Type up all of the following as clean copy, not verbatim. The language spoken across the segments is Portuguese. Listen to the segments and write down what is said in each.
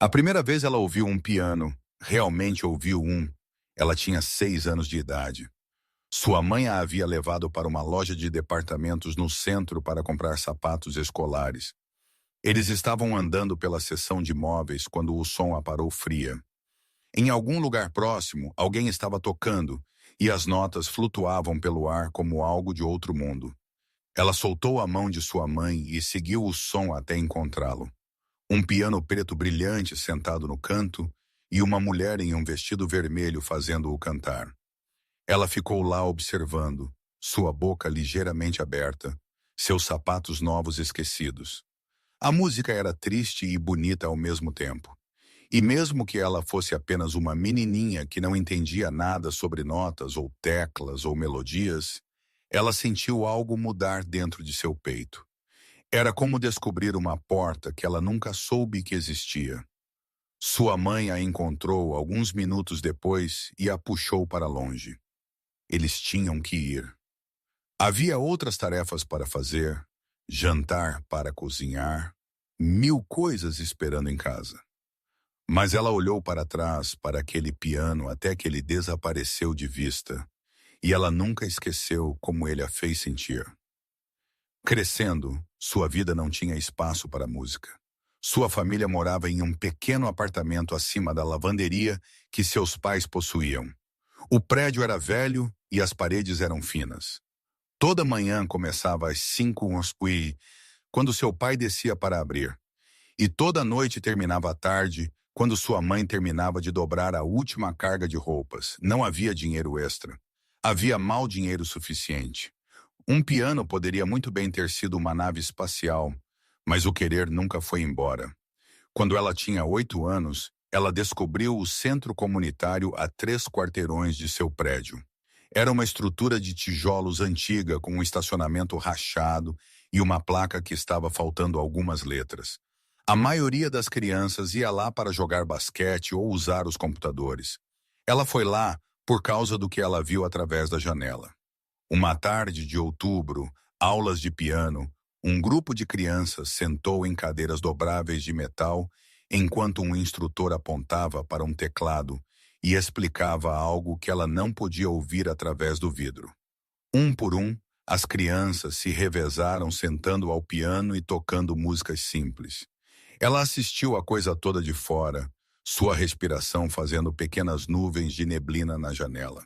A primeira vez ela ouviu um piano, realmente ouviu um. Ela tinha 6 anos de idade. Sua mãe a havia levado para uma loja de departamentos no centro para comprar sapatos escolares. Eles estavam andando pela seção de móveis quando o som a parou fria. Em algum lugar próximo, alguém estava tocando, e as notas flutuavam pelo ar como algo de outro mundo. Ela soltou a mão de sua mãe e seguiu o som até encontrá-lo. Um piano preto brilhante sentado no canto e uma mulher em um vestido vermelho fazendo-o cantar. Ela ficou lá observando, sua boca ligeiramente aberta, seus sapatos novos esquecidos. A música era triste e bonita ao mesmo tempo. E mesmo que ela fosse apenas uma menininha que não entendia nada sobre notas ou teclas ou melodias, ela sentiu algo mudar dentro de seu peito. Era como descobrir uma porta que ela nunca soube que existia. Sua mãe a encontrou alguns minutos depois e a puxou para longe. Eles tinham que ir. Havia outras tarefas para fazer, jantar para cozinhar, 1000 coisas esperando em casa. Mas ela olhou para trás para aquele piano até que ele desapareceu de vista, e ela nunca esqueceu como ele a fez sentir. Crescendo, sua vida não tinha espaço para música. Sua família morava em um pequeno apartamento acima da lavanderia que seus pais possuíam. O prédio era velho e as paredes eram finas. Toda manhã começava às 5h quando seu pai descia para abrir. E toda noite terminava à tarde, quando sua mãe terminava de dobrar a última carga de roupas. Não havia dinheiro extra. Havia mau dinheiro suficiente. Um piano poderia muito bem ter sido uma nave espacial, mas o querer nunca foi embora. Quando ela tinha 8 anos, ela descobriu o centro comunitário a 3 quarteirões de seu prédio. Era uma estrutura de tijolos antiga com um estacionamento rachado e uma placa que estava faltando algumas letras. A maioria das crianças ia lá para jogar basquete ou usar os computadores. Ela foi lá por causa do que ela viu através da janela. Uma tarde de outubro, aulas de piano, um grupo de crianças sentou em cadeiras dobráveis de metal enquanto um instrutor apontava para um teclado e explicava algo que ela não podia ouvir através do vidro. Um por um, as crianças se revezaram sentando ao piano e tocando músicas simples. Ela assistiu a coisa toda de fora, sua respiração fazendo pequenas nuvens de neblina na janela.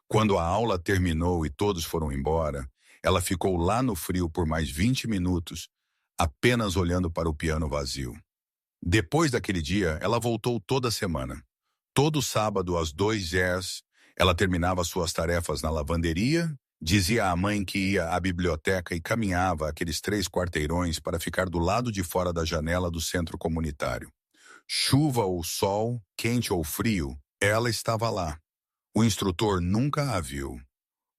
Quando a aula terminou e todos foram embora, ela ficou lá no frio por mais 20 minutos, apenas olhando para o piano vazio. Depois daquele dia, ela voltou toda semana. Todo sábado, às 2h, ela terminava suas tarefas na lavanderia, dizia à mãe que ia à biblioteca e caminhava aqueles 3 quarteirões para ficar do lado de fora da janela do centro comunitário. Chuva ou sol, quente ou frio, ela estava lá. O instrutor nunca a viu.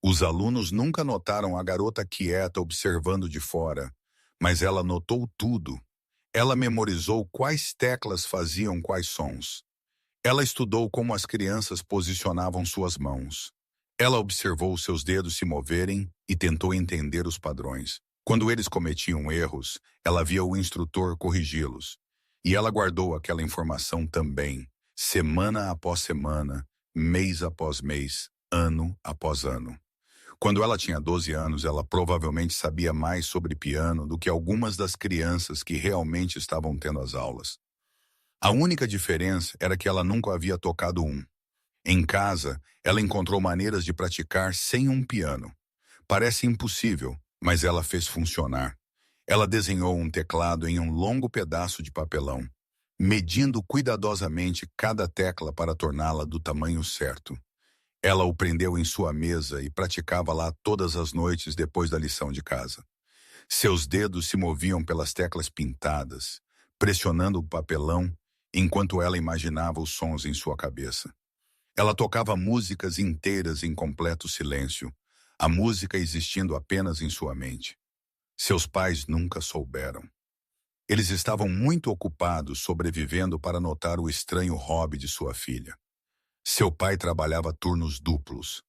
Os alunos nunca notaram a garota quieta observando de fora, mas ela notou tudo. Ela memorizou quais teclas faziam quais sons. Ela estudou como as crianças posicionavam suas mãos. Ela observou seus dedos se moverem e tentou entender os padrões. Quando eles cometiam erros, ela via o instrutor corrigi-los. E ela guardou aquela informação também, semana após semana, mês após mês, ano após ano. Quando ela tinha 12 anos, ela provavelmente sabia mais sobre piano do que algumas das crianças que realmente estavam tendo as aulas. A única diferença era que ela nunca havia tocado um. Em casa, ela encontrou maneiras de praticar sem um piano. Parece impossível, mas ela fez funcionar. Ela desenhou um teclado em um longo pedaço de papelão, medindo cuidadosamente cada tecla para torná-la do tamanho certo. Ela o prendeu em sua mesa e praticava lá todas as noites depois da lição de casa. Seus dedos se moviam pelas teclas pintadas, pressionando o papelão enquanto ela imaginava os sons em sua cabeça. Ela tocava músicas inteiras em completo silêncio, a música existindo apenas em sua mente. Seus pais nunca souberam. Eles estavam muito ocupados sobrevivendo para notar o estranho hobby de sua filha. Seu pai trabalhava turnos duplos.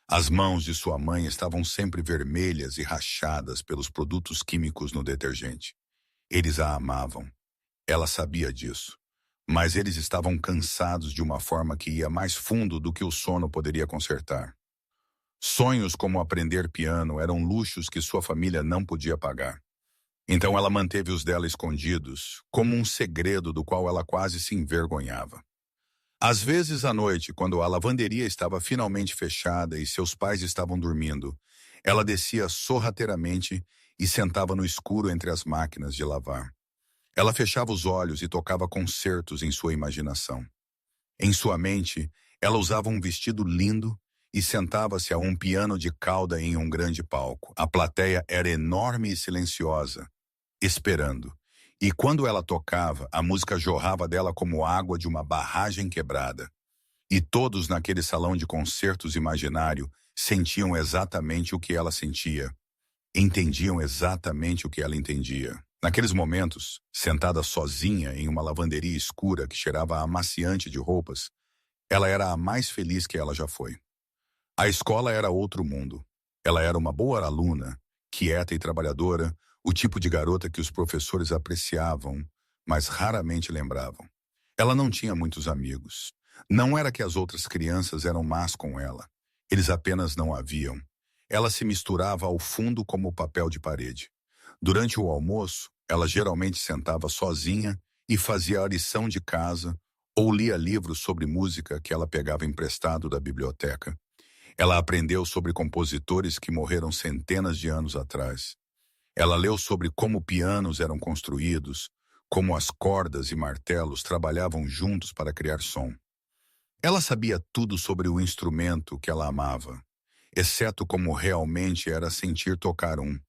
As mãos de sua mãe estavam sempre vermelhas e rachadas pelos produtos químicos no detergente. Eles a amavam. Ela sabia disso. mas eles estavam cansados de uma forma que ia mais fundo do que o sono poderia consertar. Sonhos como aprender piano eram luxos que sua família não podia pagar. Então ela manteve os dela escondidos, como um segredo do qual ela quase se envergonhava. Às vezes à noite, quando a lavanderia estava finalmente fechada e seus pais estavam dormindo, ela descia sorrateiramente e sentava no escuro entre as máquinas de lavar. Ela fechava os olhos e tocava concertos em sua imaginação. Em sua mente, ela usava um vestido lindo e sentava-se a um piano de cauda em um grande palco. A plateia era enorme e silenciosa, esperando. E quando ela tocava, a música jorrava dela como água de uma barragem quebrada. E todos naquele salão de concertos imaginário sentiam exatamente o que ela sentia. Entendiam exatamente o que ela entendia. Naqueles momentos, sentada sozinha em uma lavanderia escura que cheirava amaciante de roupas, ela era a mais feliz que ela já foi. A escola era outro mundo. Ela era uma boa aluna, quieta e trabalhadora, o tipo de garota que os professores apreciavam, mas raramente lembravam. Ela não tinha muitos amigos. Não era que as outras crianças eram más com ela. Eles apenas não a viam. Ela se misturava ao fundo como papel de parede. Durante o almoço, ela geralmente sentava sozinha e fazia a lição de casa ou lia livros sobre música que ela pegava emprestado da biblioteca. Ela aprendeu sobre compositores que morreram centenas de anos atrás. Ela leu sobre como pianos eram construídos, como as cordas e martelos trabalhavam juntos para criar som. Ela sabia tudo sobre o instrumento que ela amava, exceto como realmente era sentir tocar um.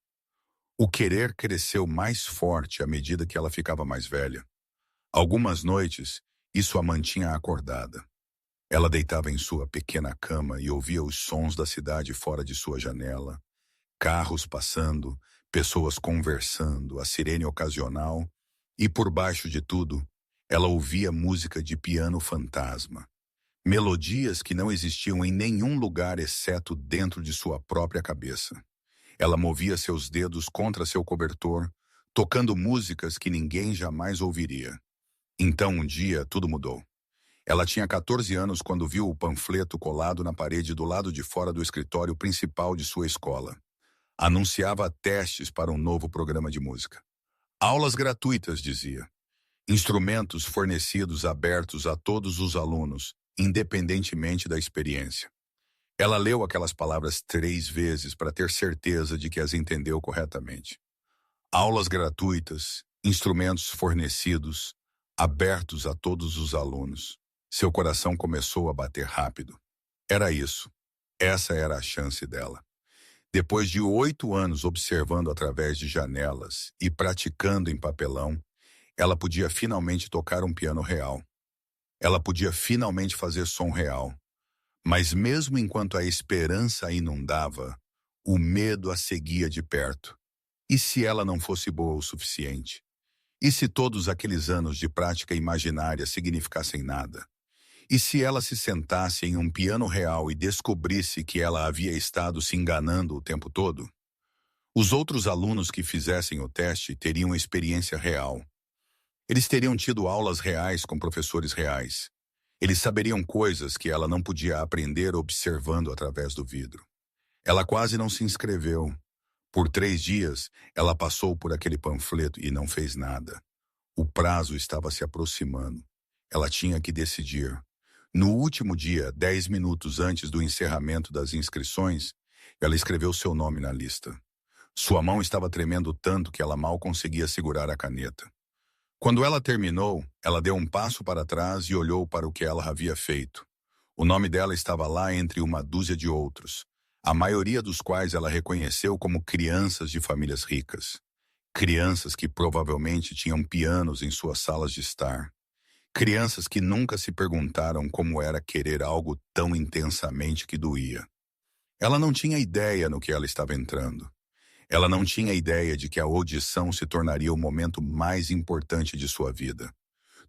O querer cresceu mais forte à medida que ela ficava mais velha. Algumas noites, isso a mantinha acordada. Ela deitava em sua pequena cama e ouvia os sons da cidade fora de sua janela, carros passando, pessoas conversando, a sirene ocasional, e por baixo de tudo, ela ouvia música de piano fantasma. Melodias que não existiam em nenhum lugar exceto dentro de sua própria cabeça. Ela movia seus dedos contra seu cobertor, tocando músicas que ninguém jamais ouviria. Então, um dia, tudo mudou. Ela tinha 14 anos quando viu o panfleto colado na parede do lado de fora do escritório principal de sua escola. Anunciava testes para um novo programa de música. Aulas gratuitas, dizia. Instrumentos fornecidos abertos a todos os alunos, independentemente da experiência. Ela leu aquelas palavras 3 vezes para ter certeza de que as entendeu corretamente. Aulas gratuitas, instrumentos fornecidos, abertos a todos os alunos. Seu coração começou a bater rápido. Era isso. Essa era a chance dela. Depois de 8 anos observando através de janelas e praticando em papelão, ela podia finalmente tocar um piano real. Ela podia finalmente fazer som real. Mas mesmo enquanto a esperança a inundava, o medo a seguia de perto. E se ela não fosse boa o suficiente? E se todos aqueles anos de prática imaginária significassem nada? E se ela se sentasse em um piano real e descobrisse que ela havia estado se enganando o tempo todo? Os outros alunos que fizessem o teste teriam experiência real. Eles teriam tido aulas reais com professores reais. Eles saberiam coisas que ela não podia aprender observando através do vidro. Ela quase não se inscreveu. Por 3 dias, ela passou por aquele panfleto e não fez nada. O prazo estava se aproximando. Ela tinha que decidir. No último dia, 10 minutos antes do encerramento das inscrições, ela escreveu seu nome na lista. Sua mão estava tremendo tanto que ela mal conseguia segurar a caneta. Quando ela terminou, ela deu um passo para trás e olhou para o que ela havia feito. O nome dela estava lá entre uma dúzia de outros, a maioria dos quais ela reconheceu como crianças de famílias ricas. Crianças que provavelmente tinham pianos em suas salas de estar. Crianças que nunca se perguntaram como era querer algo tão intensamente que doía. Ela não tinha ideia no que ela estava entrando. Ela não tinha ideia de que a audição se tornaria o momento mais importante de sua vida.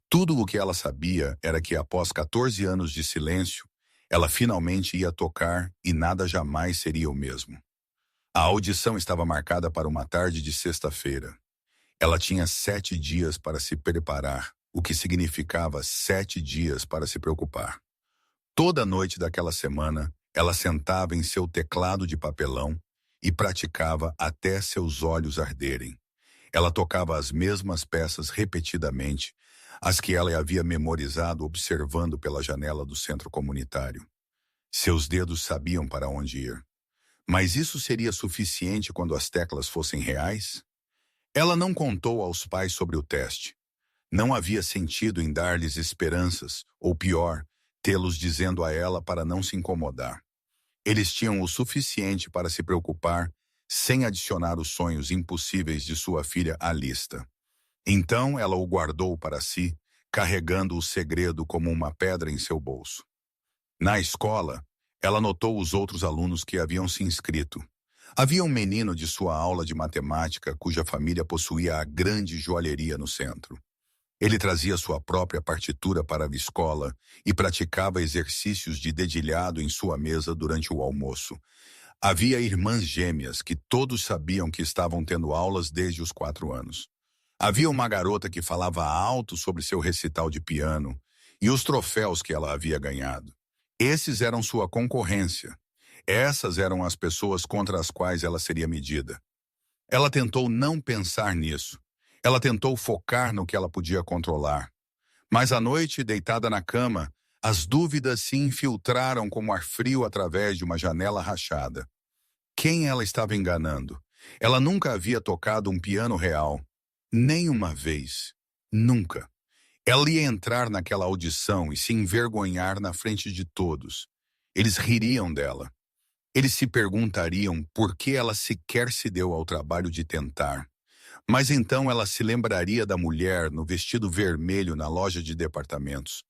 Tudo o que ela sabia era que após 14 anos de silêncio, ela finalmente ia tocar e nada jamais seria o mesmo. A audição estava marcada para uma tarde de sexta-feira. Ela tinha 7 dias para se preparar, o que significava 7 dias para se preocupar. Toda noite daquela semana, ela sentava em seu teclado de papelão e praticava até seus olhos arderem. Ela tocava as mesmas peças repetidamente, as que ela havia memorizado observando pela janela do centro comunitário. Seus dedos sabiam para onde ir. Mas isso seria suficiente quando as teclas fossem reais? Ela não contou aos pais sobre o teste. Não havia sentido em dar-lhes esperanças, ou pior, tê-los dizendo a ela para não se incomodar. Eles tinham o suficiente para se preocupar, sem adicionar os sonhos impossíveis de sua filha à lista. Então ela o guardou para si, carregando o segredo como uma pedra em seu bolso. Na escola, ela notou os outros alunos que haviam se inscrito. Havia um menino de sua aula de matemática cuja família possuía a grande joalheria no centro. Ele trazia sua própria partitura para a escola e praticava exercícios de dedilhado em sua mesa durante o almoço. Havia irmãs gêmeas que todos sabiam que estavam tendo aulas desde os 4 anos. Havia uma garota que falava alto sobre seu recital de piano e os troféus que ela havia ganhado. Esses eram sua concorrência. Essas eram as pessoas contra as quais ela seria medida. Ela tentou não pensar nisso. Ela tentou focar no que ela podia controlar. Mas à noite, deitada na cama, as dúvidas se infiltraram como ar frio através de uma janela rachada. Quem ela estava enganando? Ela nunca havia tocado um piano real. Nem uma vez. Nunca. Ela ia entrar naquela audição e se envergonhar na frente de todos. Eles ririam dela. Eles se perguntariam por que ela sequer se deu ao trabalho de tentar. Mas então ela se lembraria da mulher no vestido vermelho na loja de departamentos.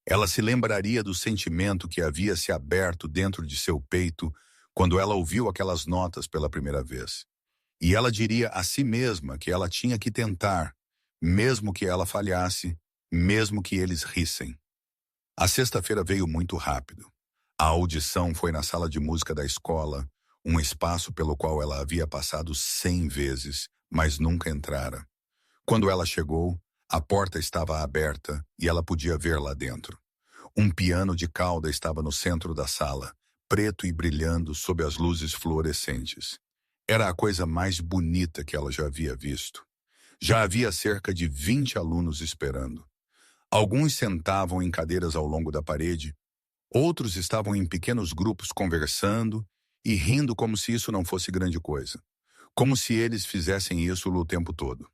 Ela se lembraria do sentimento que havia se aberto dentro de seu peito quando ela ouviu aquelas notas pela primeira vez. E ela diria a si mesma que ela tinha que tentar, mesmo que ela falhasse, mesmo que eles rissem. A sexta-feira veio muito rápido. A audição foi na sala de música da escola, um espaço pelo qual ela havia passado 100 vezes, mas nunca entrara. Quando ela chegou, a porta estava aberta e ela podia ver lá dentro. Um piano de cauda estava no centro da sala, preto e brilhando sob as luzes fluorescentes. Era a coisa mais bonita que ela já havia visto. Já havia cerca de 20 alunos esperando. Alguns sentavam em cadeiras ao longo da parede, outros estavam em pequenos grupos conversando e rindo como se isso não fosse grande coisa. Como se eles fizessem isso o tempo todo.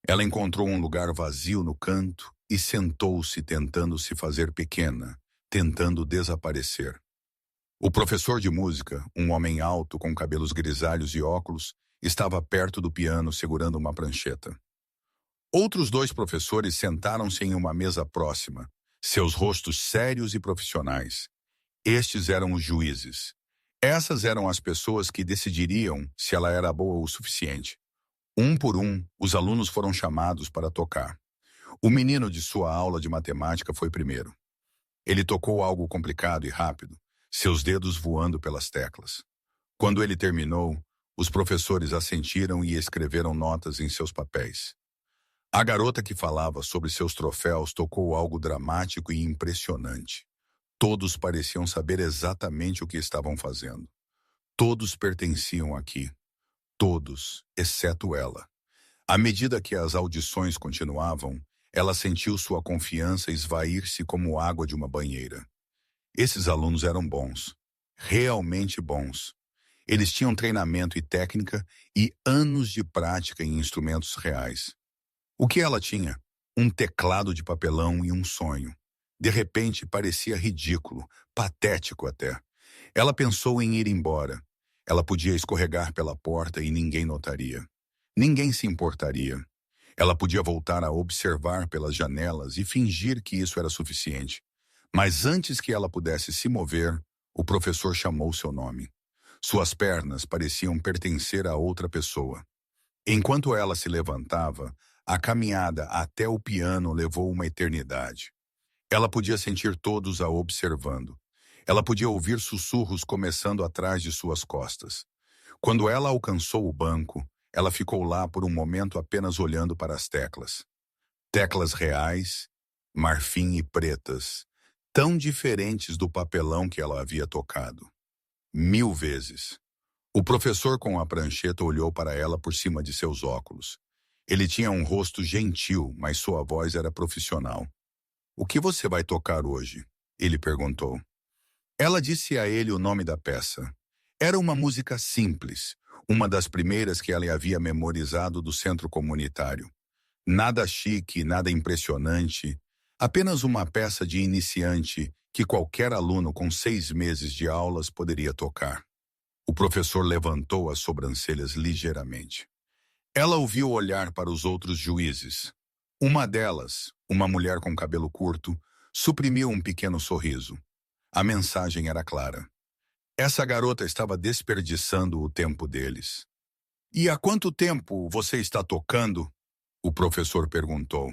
Ela encontrou um lugar vazio no canto e sentou-se tentando se fazer pequena, tentando desaparecer. O professor de música, um homem alto com cabelos grisalhos e óculos, estava perto do piano segurando uma prancheta. Outros 2 professores sentaram-se em uma mesa próxima, seus rostos sérios e profissionais. Estes eram os juízes. Essas eram as pessoas que decidiriam se ela era boa o suficiente. Um por um, os alunos foram chamados para tocar. O menino de sua aula de matemática foi primeiro. Ele tocou algo complicado e rápido, seus dedos voando pelas teclas. Quando ele terminou, os professores assentiram e escreveram notas em seus papéis. A garota que falava sobre seus troféus tocou algo dramático e impressionante. Todos pareciam saber exatamente o que estavam fazendo. Todos pertenciam aqui. Todos, exceto ela. À medida que as audições continuavam, ela sentiu sua confiança esvair-se como água de uma banheira. Esses alunos eram bons. Realmente bons. Eles tinham treinamento e técnica e anos de prática em instrumentos reais. O que ela tinha? Um teclado de papelão e um sonho. De repente, parecia ridículo, patético até. Ela pensou em ir embora. Ela podia escorregar pela porta e ninguém notaria. Ninguém se importaria. Ela podia voltar a observar pelas janelas e fingir que isso era suficiente. Mas antes que ela pudesse se mover, o professor chamou seu nome. Suas pernas pareciam pertencer a outra pessoa. Enquanto ela se levantava, a caminhada até o piano levou uma eternidade. Ela podia sentir todos a observando. Ela podia ouvir sussurros começando atrás de suas costas. Quando ela alcançou o banco, ela ficou lá por um momento apenas olhando para as teclas. Teclas reais, marfim e pretas, tão diferentes do papelão que ela havia tocado. 1000 vezes. O professor com a prancheta olhou para ela por cima de seus óculos. Ele tinha um rosto gentil, mas sua voz era profissional. "O que você vai tocar hoje?" ele perguntou. Ela disse a ele o nome da peça. Era uma música simples, uma das primeiras que ela havia memorizado do centro comunitário. Nada chique, nada impressionante, apenas uma peça de iniciante que qualquer aluno com 6 meses de aulas poderia tocar. O professor levantou as sobrancelhas ligeiramente. Ela ouviu olhar para os outros juízes. Uma delas, uma mulher com cabelo curto, suprimiu um pequeno sorriso. A mensagem era clara. Essa garota estava desperdiçando o tempo deles. "E há quanto tempo você está tocando?" o professor perguntou.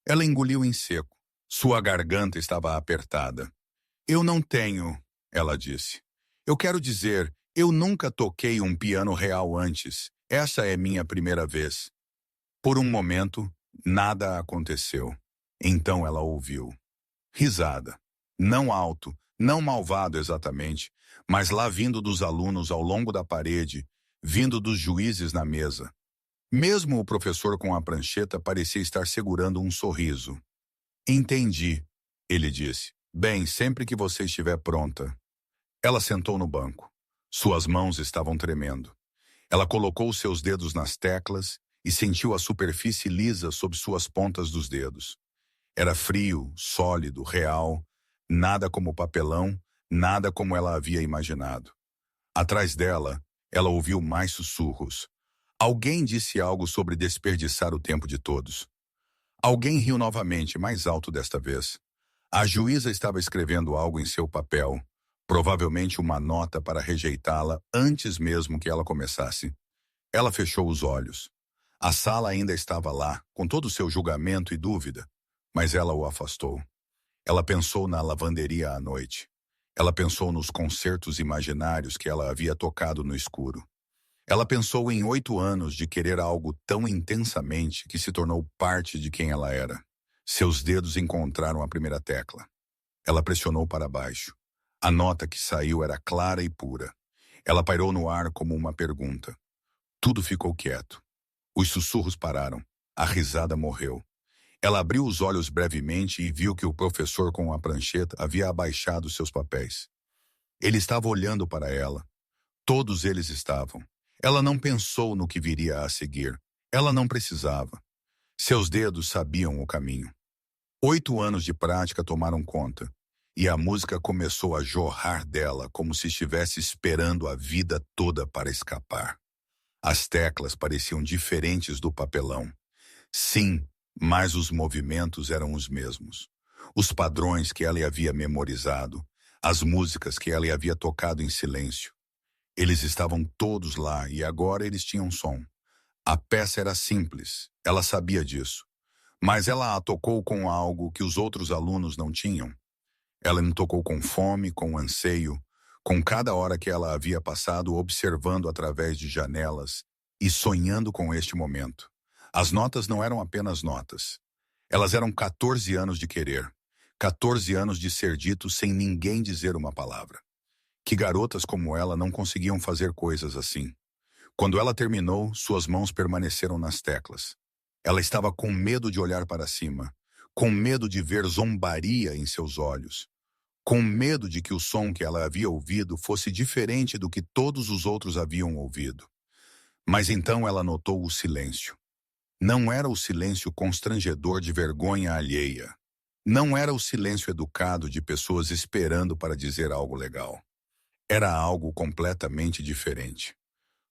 Ela engoliu em seco. Sua garganta estava apertada. "Eu não tenho", ela disse. "Eu quero dizer, eu nunca toquei um piano real antes. Essa é minha primeira vez." Por um momento, nada aconteceu. Então ela ouviu. Risada. Não alto, não malvado exatamente, mas lá vindo dos alunos ao longo da parede, vindo dos juízes na mesa. Mesmo o professor com a prancheta parecia estar segurando um sorriso. "Entendi", ele disse. "Bem, sempre que você estiver pronta." Ela sentou no banco. Suas mãos estavam tremendo. Ela colocou seus dedos nas teclas e sentiu a superfície lisa sob suas pontas dos dedos. Era frio, sólido, real, nada como papelão, nada como ela havia imaginado. Atrás dela, ela ouviu mais sussurros. Alguém disse algo sobre desperdiçar o tempo de todos. Alguém riu novamente, mais alto desta vez. A juíza estava escrevendo algo em seu papel, provavelmente uma nota para rejeitá-la antes mesmo que ela começasse. Ela fechou os olhos. A sala ainda estava lá, com todo o seu julgamento e dúvida, mas ela o afastou. Ela pensou na lavanderia à noite. Ela pensou nos concertos imaginários que ela havia tocado no escuro. Ela pensou em 8 anos de querer algo tão intensamente que se tornou parte de quem ela era. Seus dedos encontraram a primeira tecla. Ela pressionou para baixo. A nota que saiu era clara e pura. Ela pairou no ar como uma pergunta. Tudo ficou quieto. Os sussurros pararam. A risada morreu. Ela abriu os olhos brevemente e viu que o professor com a prancheta havia abaixado seus papéis. Ele estava olhando para ela. Todos eles estavam. Ela não pensou no que viria a seguir. Ela não precisava. Seus dedos sabiam o caminho. 8 anos de prática tomaram conta, e a música começou a jorrar dela como se estivesse esperando a vida toda para escapar. As teclas pareciam diferentes do papelão. Sim, mas os movimentos eram os mesmos. Os padrões que ela havia memorizado, as músicas que ela havia tocado em silêncio. Eles estavam todos lá e agora eles tinham som. A peça era simples, ela sabia disso. Mas ela a tocou com algo que os outros alunos não tinham. Ela não tocou com fome, com anseio, com cada hora que ela havia passado observando através de janelas e sonhando com este momento. As notas não eram apenas notas. Elas eram 14 anos de querer, 14 anos de ser dito sem ninguém dizer uma palavra. Que garotas como ela não conseguiam fazer coisas assim. Quando ela terminou, suas mãos permaneceram nas teclas. Ela estava com medo de olhar para cima, com medo de ver zombaria em seus olhos, com medo de que o som que ela havia ouvido fosse diferente do que todos os outros haviam ouvido. Mas então ela notou o silêncio. Não era o silêncio constrangedor de vergonha alheia. Não era o silêncio educado de pessoas esperando para dizer algo legal. Era algo completamente diferente.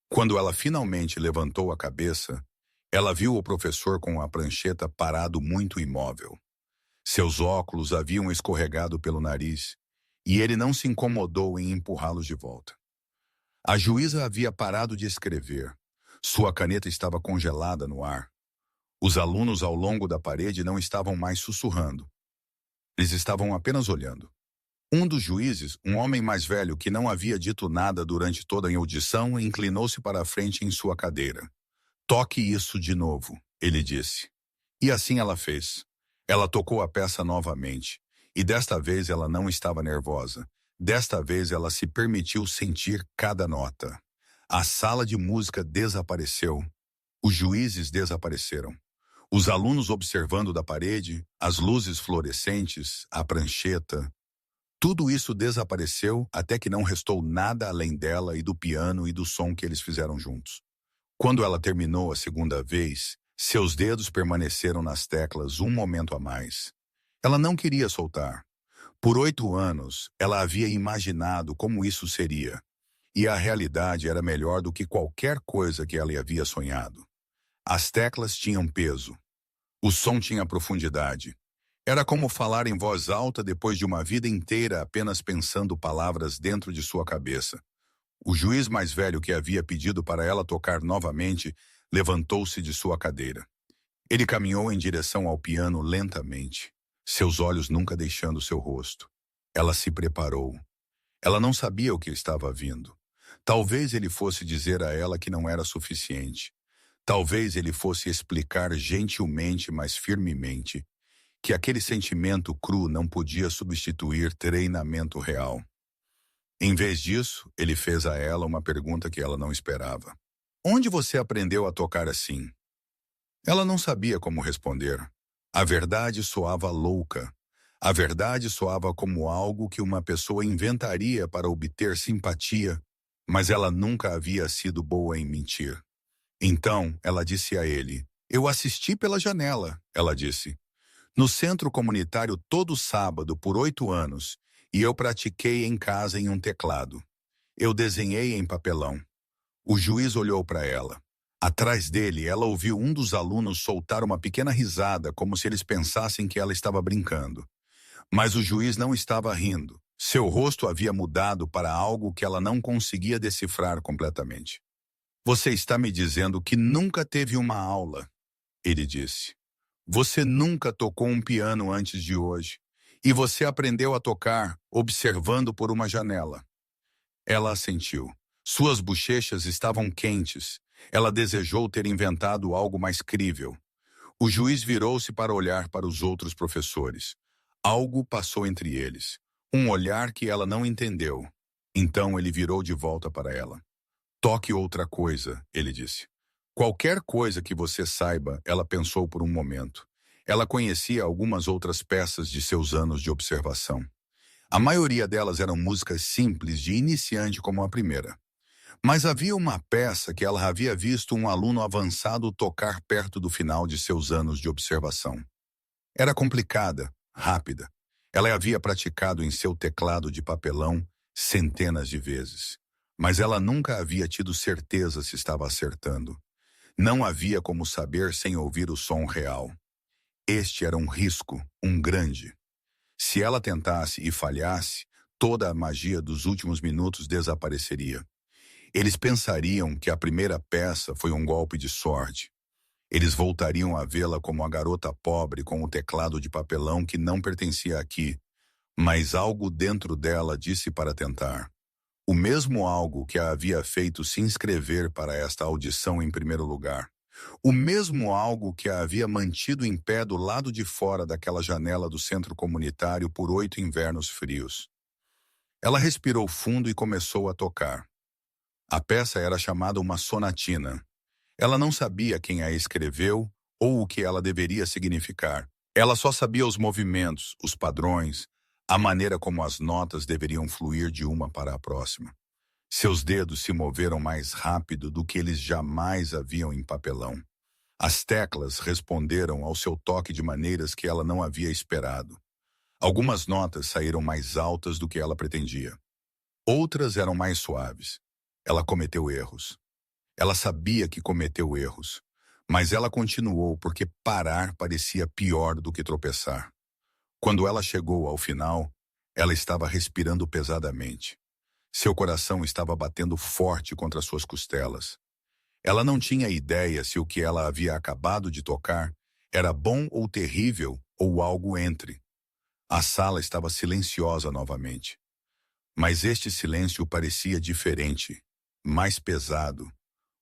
Quando ela finalmente levantou a cabeça, ela viu o professor com a prancheta parado muito imóvel. Seus óculos haviam escorregado pelo nariz, e ele não se incomodou em empurrá-los de volta. A juíza havia parado de escrever. Sua caneta estava congelada no ar. Os alunos ao longo da parede não estavam mais sussurrando. Eles estavam apenas olhando. Um dos juízes, um homem mais velho que não havia dito nada durante toda a audição, inclinou-se para a frente em sua cadeira. "Toque isso de novo", ele disse. E assim ela fez. Ela tocou a peça novamente. E desta vez ela não estava nervosa. Desta vez ela se permitiu sentir cada nota. A sala de música desapareceu. Os juízes desapareceram. Os alunos observando da parede, as luzes fluorescentes, a prancheta. Tudo isso desapareceu até que não restou nada além dela e do piano e do som que eles fizeram juntos. Quando ela terminou a segunda vez, seus dedos permaneceram nas teclas um momento a mais. Ela não queria soltar. Por 8 anos, ela havia imaginado como isso seria. E a realidade era melhor do que qualquer coisa que ela havia sonhado. As teclas tinham peso. O som tinha profundidade. Era como falar em voz alta depois de uma vida inteira apenas pensando palavras dentro de sua cabeça. O juiz mais velho que havia pedido para ela tocar novamente levantou-se de sua cadeira. Ele caminhou em direção ao piano lentamente, seus olhos nunca deixando seu rosto. Ela se preparou. Ela não sabia o que estava vindo. Talvez ele fosse dizer a ela que não era suficiente. Talvez ele fosse explicar gentilmente, mas firmemente, que aquele sentimento cru não podia substituir treinamento real. Em vez disso, ele fez a ela uma pergunta que ela não esperava. Onde você aprendeu a tocar assim? Ela não sabia como responder. A verdade soava louca. A verdade soava como algo que uma pessoa inventaria para obter simpatia, mas ela nunca havia sido boa em mentir. Então, ela disse a ele, eu assisti pela janela, ela disse. No centro comunitário todo sábado por 8 anos, e eu pratiquei em casa em um teclado. Eu desenhei em papelão. O juiz olhou para ela. Atrás dele, ela ouviu um dos alunos soltar uma pequena risada, como se eles pensassem que ela estava brincando. Mas o juiz não estava rindo. Seu rosto havia mudado para algo que ela não conseguia decifrar completamente. Você está me dizendo que nunca teve uma aula, ele disse. Você nunca tocou um piano antes de hoje. E você aprendeu a tocar observando por uma janela. Ela assentiu. Suas bochechas estavam quentes. Ela desejou ter inventado algo mais crível. O juiz virou-se para olhar para os outros professores. Algo passou entre eles. Um olhar que ela não entendeu. Então ele virou de volta para ela. Toque outra coisa, ele disse. Qualquer coisa que você saiba, ela pensou por um momento. Ela conhecia algumas outras peças de seus anos de observação. A maioria delas eram músicas simples de iniciante como a primeira. Mas havia uma peça que ela havia visto um aluno avançado tocar perto do final de seus anos de observação. Era complicada, rápida. Ela havia praticado em seu teclado de papelão centenas de vezes. Mas ela nunca havia tido certeza se estava acertando. Não havia como saber sem ouvir o som real. Este era um risco, um grande. Se ela tentasse e falhasse, toda a magia dos últimos minutos desapareceria. Eles pensariam que a primeira peça foi um golpe de sorte. Eles voltariam a vê-la como a garota pobre com o teclado de papelão que não pertencia aqui, mas algo dentro dela disse para tentar. O mesmo algo que a havia feito se inscrever para esta audição em primeiro lugar. O mesmo algo que a havia mantido em pé do lado de fora daquela janela do centro comunitário por 8 invernos frios. Ela respirou fundo e começou a tocar. A peça era chamada uma sonatina. Ela não sabia quem a escreveu ou o que ela deveria significar. Ela só sabia os movimentos, os padrões, a maneira como as notas deveriam fluir de uma para a próxima. Seus dedos se moveram mais rápido do que eles jamais haviam em papelão. As teclas responderam ao seu toque de maneiras que ela não havia esperado. Algumas notas saíram mais altas do que ela pretendia. Outras eram mais suaves. Ela cometeu erros. Ela sabia que cometeu erros, mas ela continuou porque parar parecia pior do que tropeçar. Quando ela chegou ao final, ela estava respirando pesadamente. Seu coração estava batendo forte contra suas costelas. Ela não tinha ideia se o que ela havia acabado de tocar era bom ou terrível ou algo entre. A sala estava silenciosa novamente. Mas este silêncio parecia diferente, mais pesado,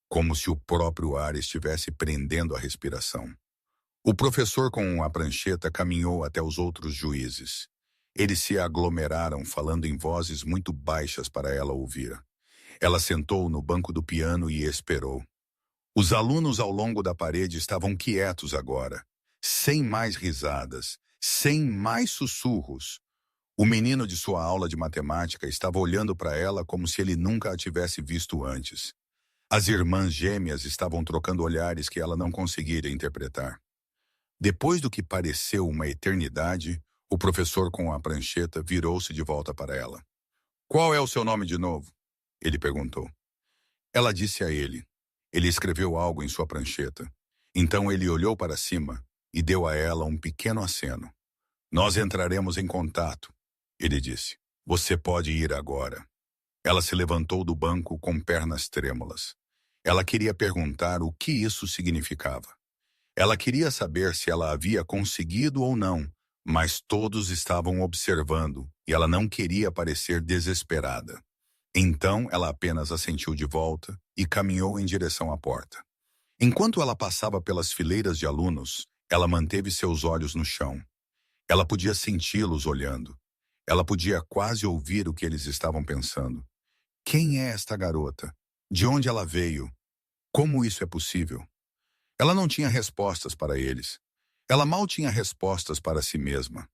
como se o próprio ar estivesse prendendo a respiração. O professor com a prancheta caminhou até os outros juízes. Eles se aglomeraram, falando em vozes muito baixas para ela ouvir. Ela sentou no banco do piano e esperou. Os alunos ao longo da parede estavam quietos agora, sem mais risadas, sem mais sussurros. O menino de sua aula de matemática estava olhando para ela como se ele nunca a tivesse visto antes. As irmãs gêmeas estavam trocando olhares que ela não conseguira interpretar. Depois do que pareceu uma eternidade, o professor com a prancheta virou-se de volta para ela. "Qual é o seu nome de novo?" ele perguntou. Ela disse a ele. Ele escreveu algo em sua prancheta. Então ele olhou para cima e deu a ela um pequeno aceno. "Nós entraremos em contato", ele disse. "Você pode ir agora." Ela se levantou do banco com pernas trêmulas. Ela queria perguntar o que isso significava. Ela queria saber se ela havia conseguido ou não, mas todos estavam observando e ela não queria parecer desesperada. Então ela apenas assentiu de volta e caminhou em direção à porta. Enquanto ela passava pelas fileiras de alunos, ela manteve seus olhos no chão. Ela podia senti-los olhando. Ela podia quase ouvir o que eles estavam pensando. Quem é esta garota? De onde ela veio? Como isso é possível? Ela não tinha respostas para eles. Ela mal tinha respostas para si mesma.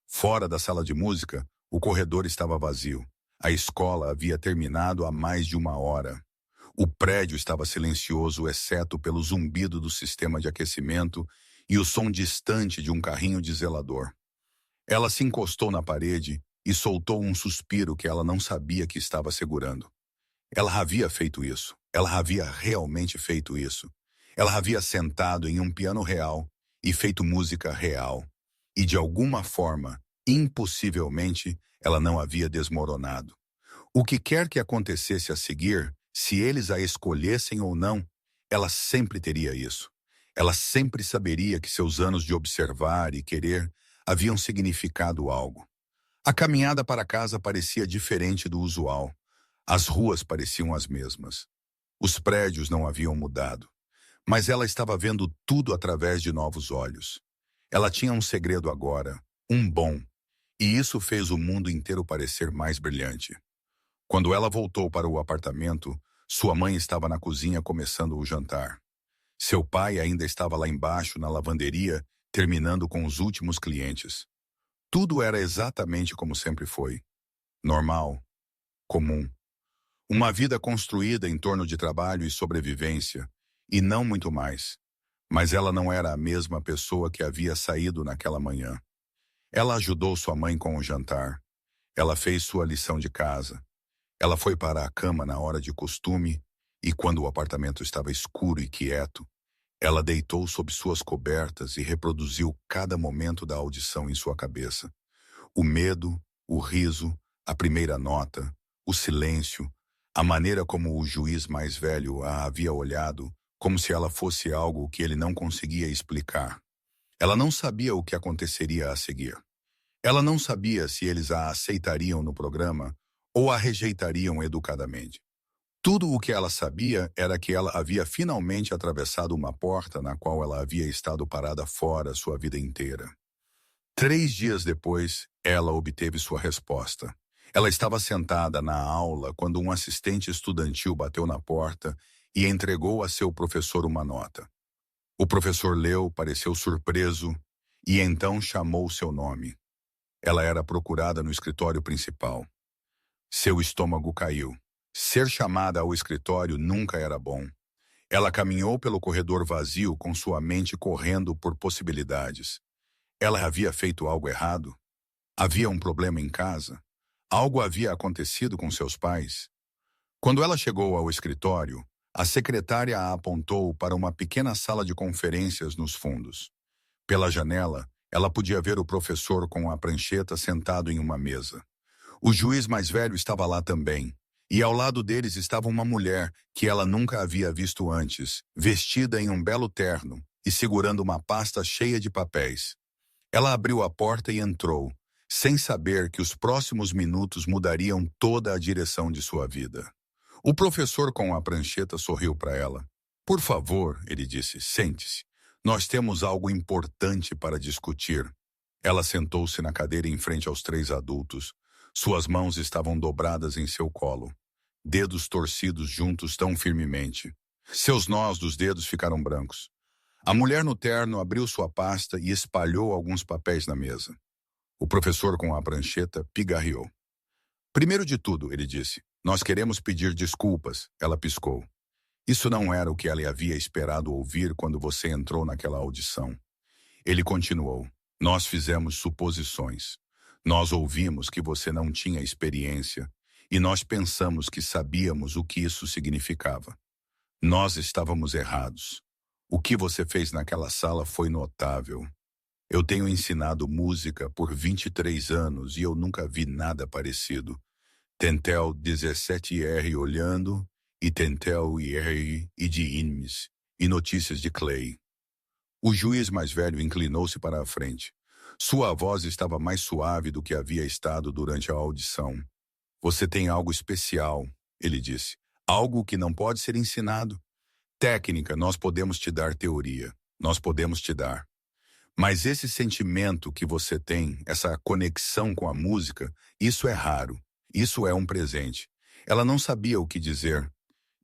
Fora da sala de música, o corredor estava vazio. A escola havia terminado há mais de 1 hora. O prédio estava silencioso, exceto pelo zumbido do sistema de aquecimento e o som distante de um carrinho de zelador. Ela se encostou na parede e soltou um suspiro que ela não sabia que estava segurando. Ela havia feito isso. Ela havia realmente feito isso. Ela havia sentado em um piano real e feito música real. E de alguma forma, impossivelmente, ela não havia desmoronado. O que quer que acontecesse a seguir, se eles a escolhessem ou não, ela sempre teria isso. Ela sempre saberia que seus anos de observar e querer haviam significado algo. A caminhada para casa parecia diferente do usual. As ruas pareciam as mesmas. Os prédios não haviam mudado. Mas ela estava vendo tudo através de novos olhos. Ela tinha um segredo agora, um bom, e isso fez o mundo inteiro parecer mais brilhante. Quando ela voltou para o apartamento, sua mãe estava na cozinha começando o jantar. Seu pai ainda estava lá embaixo na lavanderia, terminando com os últimos clientes. Tudo era exatamente como sempre foi. Normal, comum. Uma vida construída em torno de trabalho e sobrevivência, e não muito mais. Mas ela não era a mesma pessoa que havia saído naquela manhã. Ela ajudou sua mãe com o jantar. Ela fez sua lição de casa. Ela foi para a cama na hora de costume, e quando o apartamento estava escuro e quieto, ela deitou sob suas cobertas e reproduziu cada momento da audição em sua cabeça. O medo, o riso, a primeira nota, o silêncio, a maneira como o juiz mais velho a havia olhado, como se ela fosse algo que ele não conseguia explicar. Ela não sabia o que aconteceria a seguir. Ela não sabia se eles a aceitariam no programa ou a rejeitariam educadamente. Tudo o que ela sabia era que ela havia finalmente atravessado uma porta na qual ela havia estado parada fora sua vida inteira. 3 dias depois, ela obteve sua resposta. Ela estava sentada na aula quando um assistente estudantil bateu na porta e entregou a seu professor uma nota. O professor leu, pareceu surpreso, e então chamou seu nome. Ela era procurada no escritório principal. Seu estômago caiu. Ser chamada ao escritório nunca era bom. Ela caminhou pelo corredor vazio com sua mente correndo por possibilidades. Ela havia feito algo errado? Havia um problema em casa? Algo havia acontecido com seus pais? Quando ela chegou ao escritório, a secretária a apontou para uma pequena sala de conferências nos fundos. Pela janela, ela podia ver o professor com a prancheta sentado em uma mesa. O juiz mais velho estava lá também, e ao lado deles estava uma mulher que ela nunca havia visto antes, vestida em um belo terno e segurando uma pasta cheia de papéis. Ela abriu a porta e entrou, sem saber que os próximos minutos mudariam toda a direção de sua vida. O professor com a prancheta sorriu para ela. "Por favor", ele disse, "sente-se. Nós temos algo importante para discutir. Ela sentou-se na cadeira em frente aos três adultos. Suas mãos estavam dobradas em seu colo, dedos torcidos juntos tão firmemente. Seus nós dos dedos ficaram brancos. A mulher no terno abriu sua pasta e espalhou alguns papéis na mesa. O professor com a prancheta pigarreou. Primeiro de tudo, ele disse, nós queremos pedir desculpas, ela piscou. Isso não era o que ela havia esperado ouvir quando você entrou naquela audição. Ele continuou, nós fizemos suposições. Nós ouvimos que você não tinha experiência e nós pensamos que sabíamos o que isso significava. Nós estávamos errados. O que você fez naquela sala foi notável. Eu tenho ensinado música por 23 anos e eu nunca vi nada parecido. Tentel 17R olhando, e Tentel IR e de Inmes, e notícias de Clay. O juiz mais velho inclinou-se para a frente. Sua voz estava mais suave do que havia estado durante a audição. Você tem algo especial, ele disse. Algo que não pode ser ensinado. Técnica, nós podemos te dar teoria. Nós podemos te dar. Mas esse sentimento que você tem, essa conexão com a música, isso é raro. Isso é um presente. Ela não sabia o que dizer.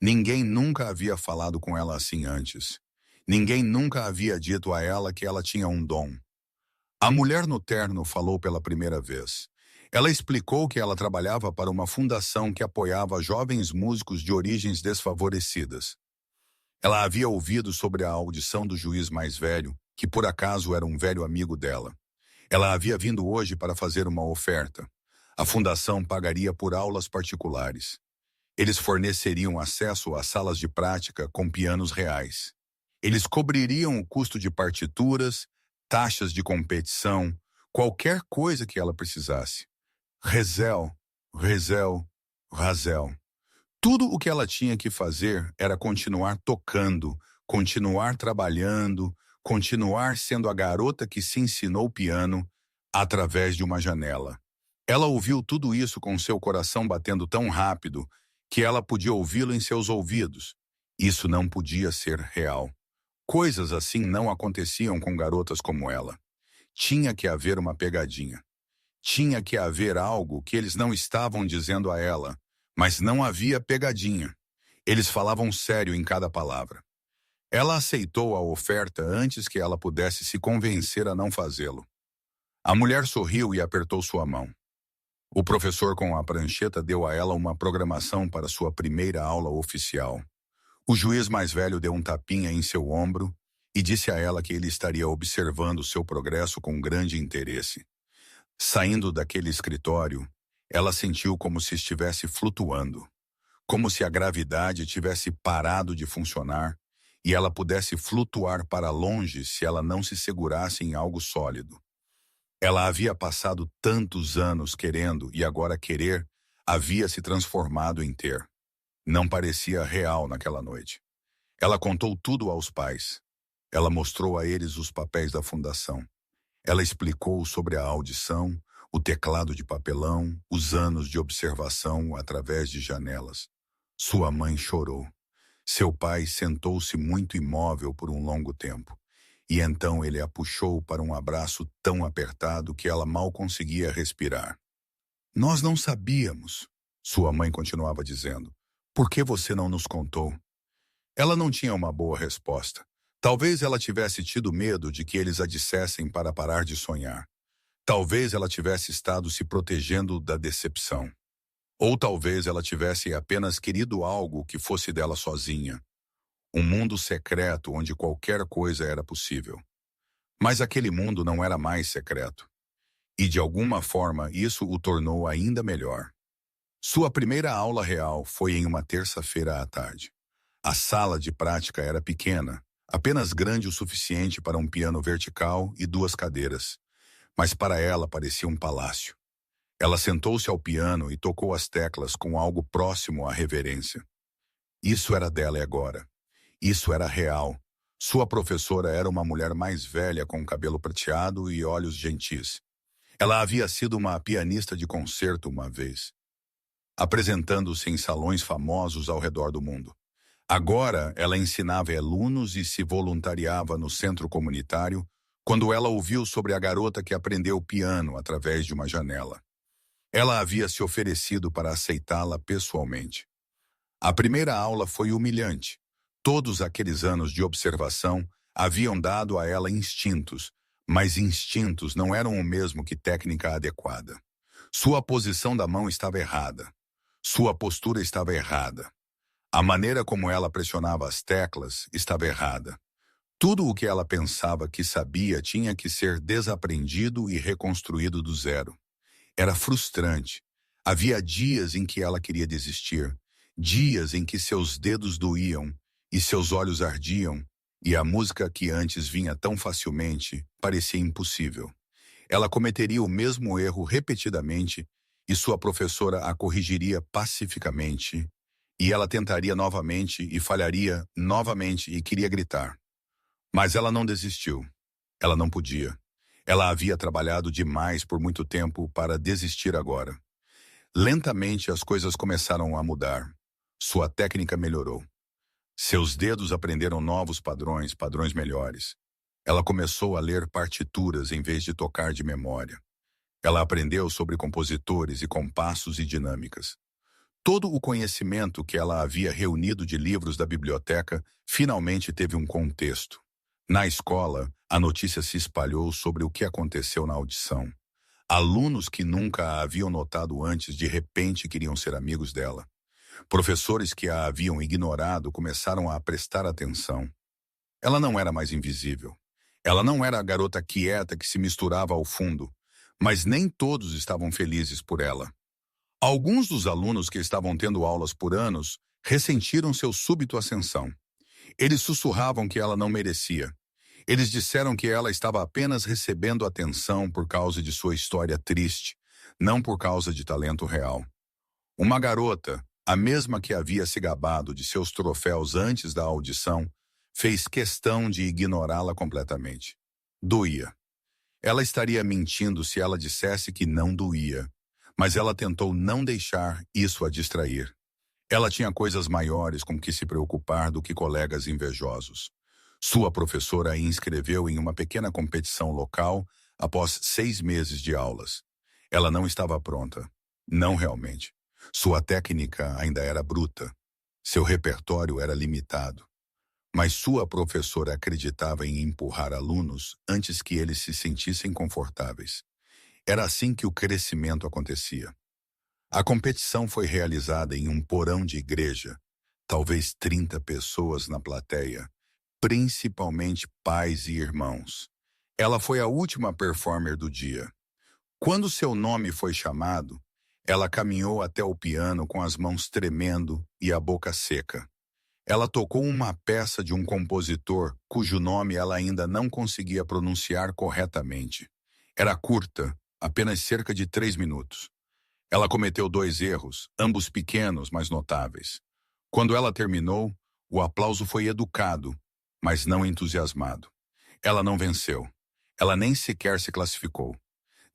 Ninguém nunca havia falado com ela assim antes. Ninguém nunca havia dito a ela que ela tinha um dom. A mulher no terno falou pela primeira vez. Ela explicou que ela trabalhava para uma fundação que apoiava jovens músicos de origens desfavorecidas. Ela havia ouvido sobre a audição do juiz mais velho, que por acaso era um velho amigo dela. Ela havia vindo hoje para fazer uma oferta. A fundação pagaria por aulas particulares. Eles forneceriam acesso a salas de prática com pianos reais. Eles cobririam o custo de partituras, taxas de competição, qualquer coisa que ela precisasse. Rezel, Razel. Tudo o que ela tinha que fazer era continuar tocando, continuar trabalhando, continuar sendo a garota que se ensinou piano através de uma janela. Ela ouviu tudo isso com seu coração batendo tão rápido que ela podia ouvi-lo em seus ouvidos. Isso não podia ser real. Coisas assim não aconteciam com garotas como ela. Tinha que haver uma pegadinha. Tinha que haver algo que eles não estavam dizendo a ela, mas não havia pegadinha. Eles falavam sério em cada palavra. Ela aceitou a oferta antes que ela pudesse se convencer a não fazê-lo. A mulher sorriu e apertou sua mão. O professor com a prancheta deu a ela uma programação para sua primeira aula oficial. O juiz mais velho deu um tapinha em seu ombro e disse a ela que ele estaria observando seu progresso com grande interesse. Saindo daquele escritório, ela sentiu como se estivesse flutuando, como se a gravidade tivesse parado de funcionar e ela pudesse flutuar para longe se ela não se segurasse em algo sólido. Ela havia passado tantos anos querendo e agora querer havia se transformado em ter. Não parecia real naquela noite. Ela contou tudo aos pais. Ela mostrou a eles os papéis da fundação. Ela explicou sobre a audição, o teclado de papelão, os anos de observação através de janelas. Sua mãe chorou. Seu pai sentou-se muito imóvel por um longo tempo. E então ele a puxou para um abraço tão apertado que ela mal conseguia respirar. Nós não sabíamos, sua mãe continuava dizendo. Por que você não nos contou? Ela não tinha uma boa resposta. Talvez ela tivesse tido medo de que eles a dissessem para parar de sonhar. Talvez ela tivesse estado se protegendo da decepção. Ou talvez ela tivesse apenas querido algo que fosse dela sozinha. Um mundo secreto onde qualquer coisa era possível. Mas aquele mundo não era mais secreto. E de alguma forma isso o tornou ainda melhor. Sua primeira aula real foi em uma terça-feira à tarde. A sala de prática era pequena, apenas grande o suficiente para um piano vertical e 2 cadeiras. Mas para ela parecia um palácio. Ela sentou-se ao piano e tocou as teclas com algo próximo à reverência. Isso era dela agora. Isso era real. Sua professora era uma mulher mais velha com cabelo prateado e olhos gentis. Ela havia sido uma pianista de concerto uma vez, apresentando-se em salões famosos ao redor do mundo. Agora, ela ensinava alunos e se voluntariava no centro comunitário quando ela ouviu sobre a garota que aprendeu piano através de uma janela. Ela havia se oferecido para aceitá-la pessoalmente. A primeira aula foi humilhante. Todos aqueles anos de observação haviam dado a ela instintos, mas instintos não eram o mesmo que técnica adequada. Sua posição da mão estava errada. Sua postura estava errada. A maneira como ela pressionava as teclas estava errada. Tudo o que ela pensava que sabia tinha que ser desaprendido e reconstruído do zero. Era frustrante. Havia dias em que ela queria desistir, dias em que seus dedos doíam e seus olhos ardiam, e a música que antes vinha tão facilmente parecia impossível. Ela cometeria o mesmo erro repetidamente e sua professora a corrigiria pacificamente, e ela tentaria novamente e falharia novamente e queria gritar. Mas ela não desistiu. Ela não podia. Ela havia trabalhado demais por muito tempo para desistir agora. Lentamente as coisas começaram a mudar. Sua técnica melhorou. Seus dedos aprenderam novos padrões, padrões melhores. Ela começou a ler partituras em vez de tocar de memória. Ela aprendeu sobre compositores e compassos e dinâmicas. Todo o conhecimento que ela havia reunido de livros da biblioteca finalmente teve um contexto. Na escola, a notícia se espalhou sobre o que aconteceu na audição. Alunos que nunca a haviam notado antes de repente queriam ser amigos dela. Professores que a haviam ignorado começaram a prestar atenção. Ela não era mais invisível. Ela não era a garota quieta que se misturava ao fundo, mas nem todos estavam felizes por ela. Alguns dos alunos que estavam tendo aulas por anos ressentiram seu súbito ascensão. Eles sussurravam que ela não merecia. Eles disseram que ela estava apenas recebendo atenção por causa de sua história triste, não por causa de talento real. Uma garota, a mesma que havia se gabado de seus troféus antes da audição, fez questão de ignorá-la completamente. Doía. Ela estaria mentindo se ela dissesse que não doía, mas ela tentou não deixar isso a distrair. Ela tinha coisas maiores com que se preocupar do que colegas invejosos. Sua professora a inscreveu em uma pequena competição local após 6 meses de aulas. Ela não estava pronta. Não realmente. Sua técnica ainda era bruta. Seu repertório era limitado. Mas sua professora acreditava em empurrar alunos antes que eles se sentissem confortáveis. Era assim que o crescimento acontecia. A competição foi realizada em um porão de igreja, talvez 30 pessoas na plateia, principalmente pais e irmãos. Ela foi a última performer do dia. Quando seu nome foi chamado, ela caminhou até o piano com as mãos tremendo e a boca seca. Ela tocou uma peça de um compositor cujo nome ela ainda não conseguia pronunciar corretamente. Era curta, apenas cerca de 3 minutos. Ela cometeu 2 erros, ambos pequenos, mas notáveis. Quando ela terminou, o aplauso foi educado, mas não entusiasmado. Ela não venceu. Ela nem sequer se classificou.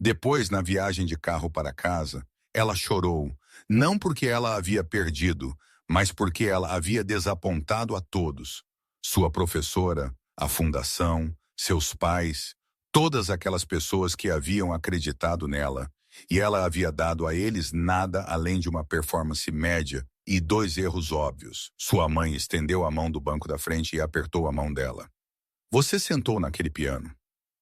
Depois, na viagem de carro para casa, ela chorou, não porque ela havia perdido, mas porque ela havia desapontado a todos. Sua professora, a fundação, seus pais, todas aquelas pessoas que haviam acreditado nela, e ela havia dado a eles nada além de uma performance média e 2 erros óbvios. Sua mãe estendeu a mão do banco da frente e apertou a mão dela. Você sentou naquele piano.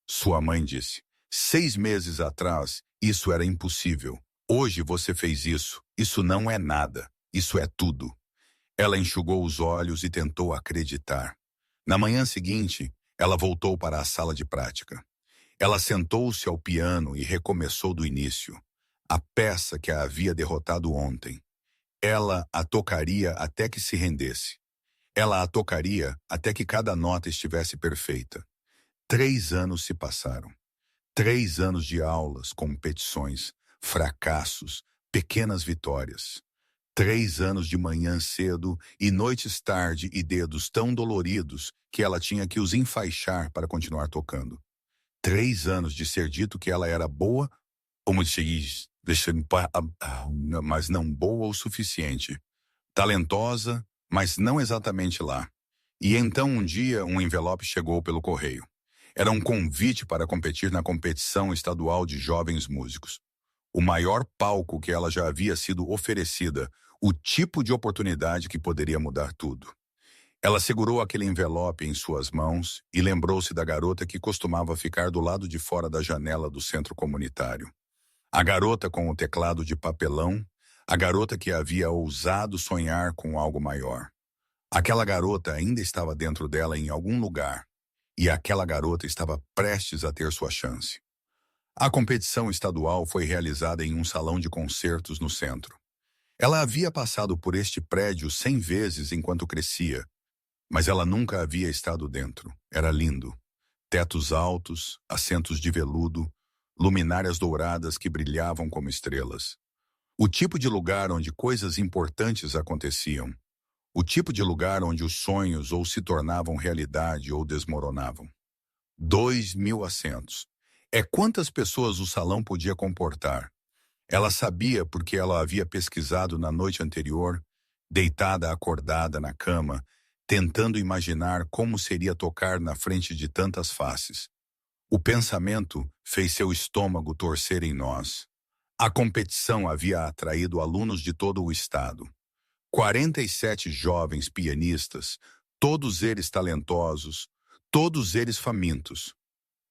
Sua mãe disse. 6 meses atrás, isso era impossível. Hoje você fez isso. Isso não é nada. Isso é tudo. Ela enxugou os olhos e tentou acreditar. Na manhã seguinte, ela voltou para a sala de prática. Ela sentou-se ao piano e recomeçou do início. A peça que a havia derrotado ontem. Ela a tocaria até que se rendesse. Ela a tocaria até que cada nota estivesse perfeita. 3 anos se passaram. 3 anos de aulas, competições, fracassos, pequenas vitórias. 3 anos de manhã cedo e noites tarde e dedos tão doloridos que ela tinha que os enfaixar para continuar tocando. 3 anos de ser dito que ela era boa, como se diz, mas não boa o suficiente. Talentosa, mas não exatamente lá. E então um dia um envelope chegou pelo correio. Era um convite para competir na competição estadual de jovens músicos. O maior palco que ela já havia sido oferecida, o tipo de oportunidade que poderia mudar tudo. Ela segurou aquele envelope em suas mãos e lembrou-se da garota que costumava ficar do lado de fora da janela do centro comunitário. A garota com o teclado de papelão, a garota que havia ousado sonhar com algo maior. Aquela garota ainda estava dentro dela em algum lugar, e aquela garota estava prestes a ter sua chance. A competição estadual foi realizada em um salão de concertos no centro. Ela havia passado por este prédio 100 vezes enquanto crescia, mas ela nunca havia estado dentro. Era lindo. Tetos altos, assentos de veludo, luminárias douradas que brilhavam como estrelas. O tipo de lugar onde coisas importantes aconteciam. O tipo de lugar onde os sonhos ou se tornavam realidade ou desmoronavam. 2.000 assentos. É quantas pessoas o salão podia comportar. Ela sabia porque ela havia pesquisado na noite anterior, deitada acordada na cama, tentando imaginar como seria tocar na frente de tantas faces. O pensamento fez seu estômago torcer em nós. A competição havia atraído alunos de todo o estado. 47 jovens pianistas, todos eles talentosos, todos eles famintos.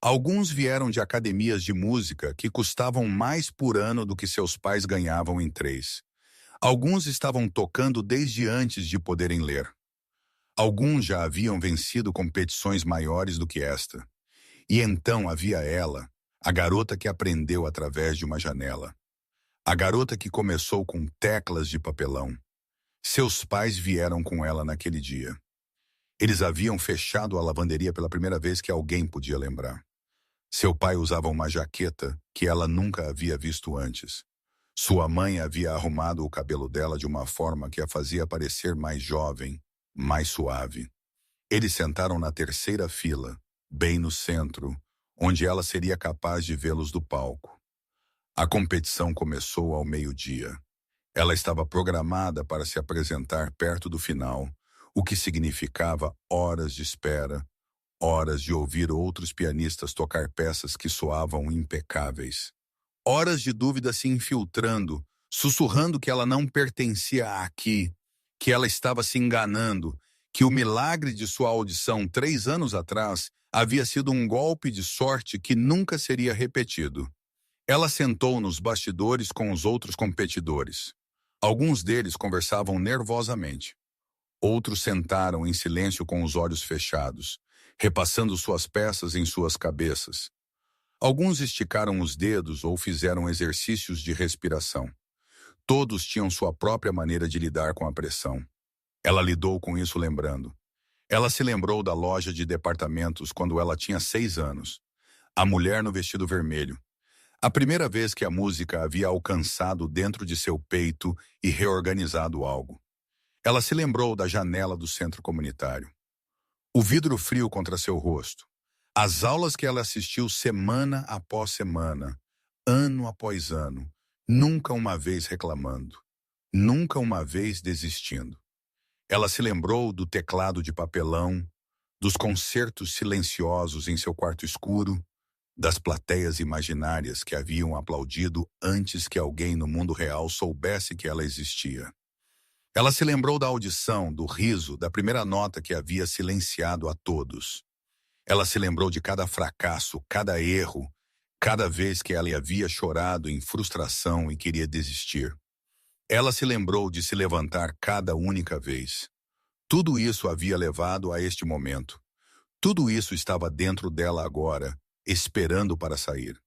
Alguns vieram de academias de música que custavam mais por ano do que seus pais ganhavam em 3. Alguns estavam tocando desde antes de poderem ler. Alguns já haviam vencido competições maiores do que esta. E então havia ela, a garota que aprendeu através de uma janela. A garota que começou com teclas de papelão. Seus pais vieram com ela naquele dia. Eles haviam fechado a lavanderia pela primeira vez que alguém podia lembrar. Seu pai usava uma jaqueta que ela nunca havia visto antes. Sua mãe havia arrumado o cabelo dela de uma forma que a fazia parecer mais jovem, mais suave. Eles sentaram na terceira fila, bem no centro, onde ela seria capaz de vê-los do palco. A competição começou ao meio-dia. Ela estava programada para se apresentar perto do final, o que significava horas de espera, horas de ouvir outros pianistas tocar peças que soavam impecáveis. Horas de dúvida se infiltrando, sussurrando que ela não pertencia aqui, que ela estava se enganando, que o milagre de sua audição 3 anos atrás havia sido um golpe de sorte que nunca seria repetido. Ela sentou nos bastidores com os outros competidores. Alguns deles conversavam nervosamente. Outros sentaram em silêncio com os olhos fechados, repassando suas peças em suas cabeças. Alguns esticaram os dedos ou fizeram exercícios de respiração. Todos tinham sua própria maneira de lidar com a pressão. Ela lidou com isso lembrando. Ela se lembrou da loja de departamentos quando ela tinha 6 anos. A mulher no vestido vermelho. A primeira vez que a música havia alcançado dentro de seu peito e reorganizado algo. Ela se lembrou da janela do centro comunitário. O vidro frio contra seu rosto. As aulas que ela assistiu semana após semana, ano após ano, nunca uma vez reclamando, nunca uma vez desistindo. Ela se lembrou do teclado de papelão, dos concertos silenciosos em seu quarto escuro, das plateias imaginárias que haviam aplaudido antes que alguém no mundo real soubesse que ela existia. Ela se lembrou da audição, do riso, da primeira nota que havia silenciado a todos. Ela se lembrou de cada fracasso, cada erro, cada vez que ela havia chorado em frustração e queria desistir. Ela se lembrou de se levantar cada única vez. Tudo isso havia levado a este momento. Tudo isso estava dentro dela agora, esperando para sair.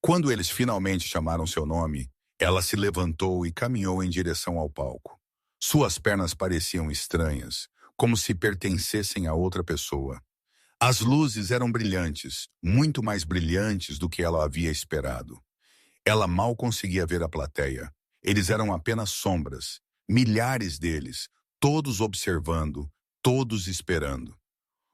Quando eles finalmente chamaram seu nome, ela se levantou e caminhou em direção ao palco. Suas pernas pareciam estranhas, como se pertencessem a outra pessoa. As luzes eram brilhantes, muito mais brilhantes do que ela havia esperado. Ela mal conseguia ver a plateia. Eles eram apenas sombras, milhares deles, todos observando, todos esperando.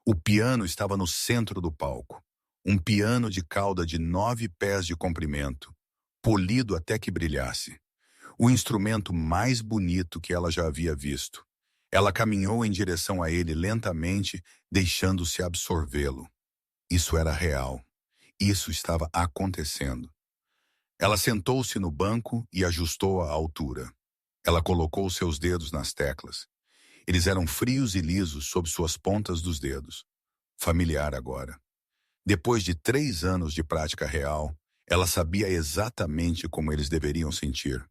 O piano estava no centro do palco. Um piano de cauda de 9 pés de comprimento, polido até que brilhasse. O instrumento mais bonito que ela já havia visto. Ela caminhou em direção a ele lentamente, deixando-se absorvê-lo. Isso era real. Isso estava acontecendo. Ela sentou-se no banco e ajustou a altura. Ela colocou seus dedos nas teclas. Eles eram frios e lisos sob suas pontas dos dedos. Familiar agora. Depois de 3 anos de prática real, ela sabia exatamente como eles deveriam sentir.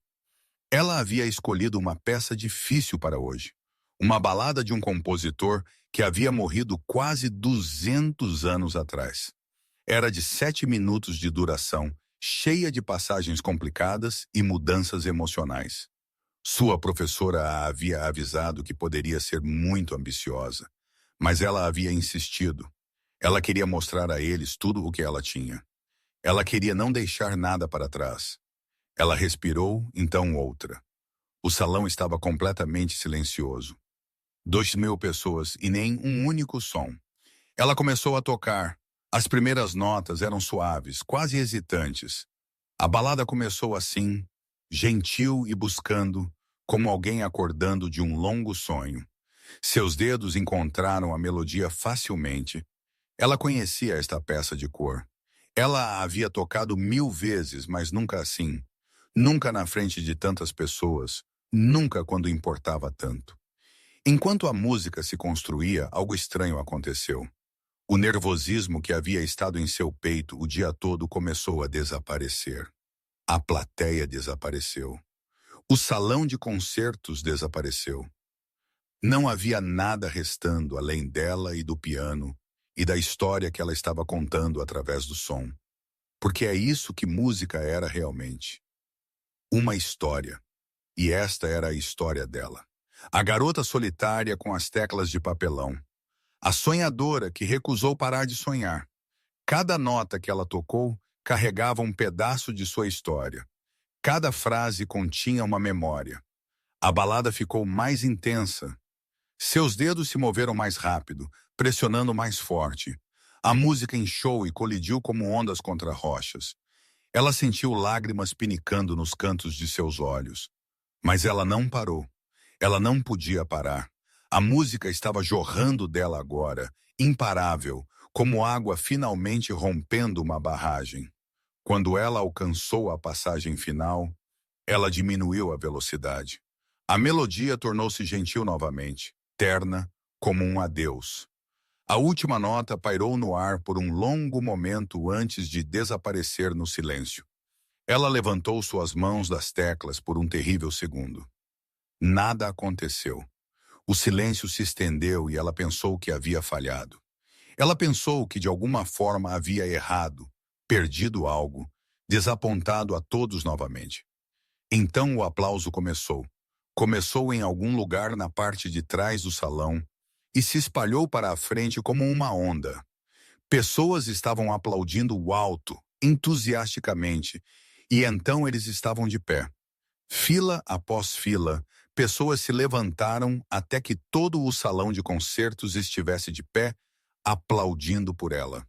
Ela havia escolhido uma peça difícil para hoje. Uma balada de um compositor que havia morrido quase 200 anos atrás. Era de 7 minutos de duração, cheia de passagens complicadas e mudanças emocionais. Sua professora a havia avisado que poderia ser muito ambiciosa, mas ela havia insistido. Ela queria mostrar a eles tudo o que ela tinha. Ela queria não deixar nada para trás. Ela respirou, então outra. O salão estava completamente silencioso. 2.000 pessoas e nem um único som. Ela começou a tocar. As primeiras notas eram suaves, quase hesitantes. A balada começou assim, gentil e buscando, como alguém acordando de um longo sonho. Seus dedos encontraram a melodia facilmente. Ela conhecia esta peça de cor. Ela a havia tocado 1000 vezes, mas nunca assim. Nunca na frente de tantas pessoas. Nunca quando importava tanto. Enquanto a música se construía, algo estranho aconteceu. O nervosismo que havia estado em seu peito o dia todo começou a desaparecer. A plateia desapareceu. O salão de concertos desapareceu. Não havia nada restando além dela e do piano e da história que ela estava contando através do som. Porque é isso que música era realmente. Uma história. E esta era a história dela. A garota solitária com as teclas de papelão. A sonhadora que recusou parar de sonhar. Cada nota que ela tocou carregava um pedaço de sua história. Cada frase continha uma memória. A balada ficou mais intensa. Seus dedos se moveram mais rápido, pressionando mais forte. A música inchou e colidiu como ondas contra rochas. Ela sentiu lágrimas pinicando nos cantos de seus olhos. Mas ela não parou. Ela não podia parar. A música estava jorrando dela agora, imparável, como água finalmente rompendo uma barragem. Quando ela alcançou a passagem final, ela diminuiu a velocidade. A melodia tornou-se gentil novamente, terna, como um adeus. A última nota pairou no ar por um longo momento antes de desaparecer no silêncio. Ela levantou suas mãos das teclas por um terrível segundo. Nada aconteceu. O silêncio se estendeu e ela pensou que havia falhado. Ela pensou que de alguma forma havia errado, perdido algo, desapontado a todos novamente. Então o aplauso começou. Começou em algum lugar na parte de trás do salão e se espalhou para a frente como uma onda. Pessoas estavam aplaudindo alto, entusiasticamente, e então eles estavam de pé. Fila após fila, pessoas se levantaram até que todo o salão de concertos estivesse de pé, aplaudindo por ela.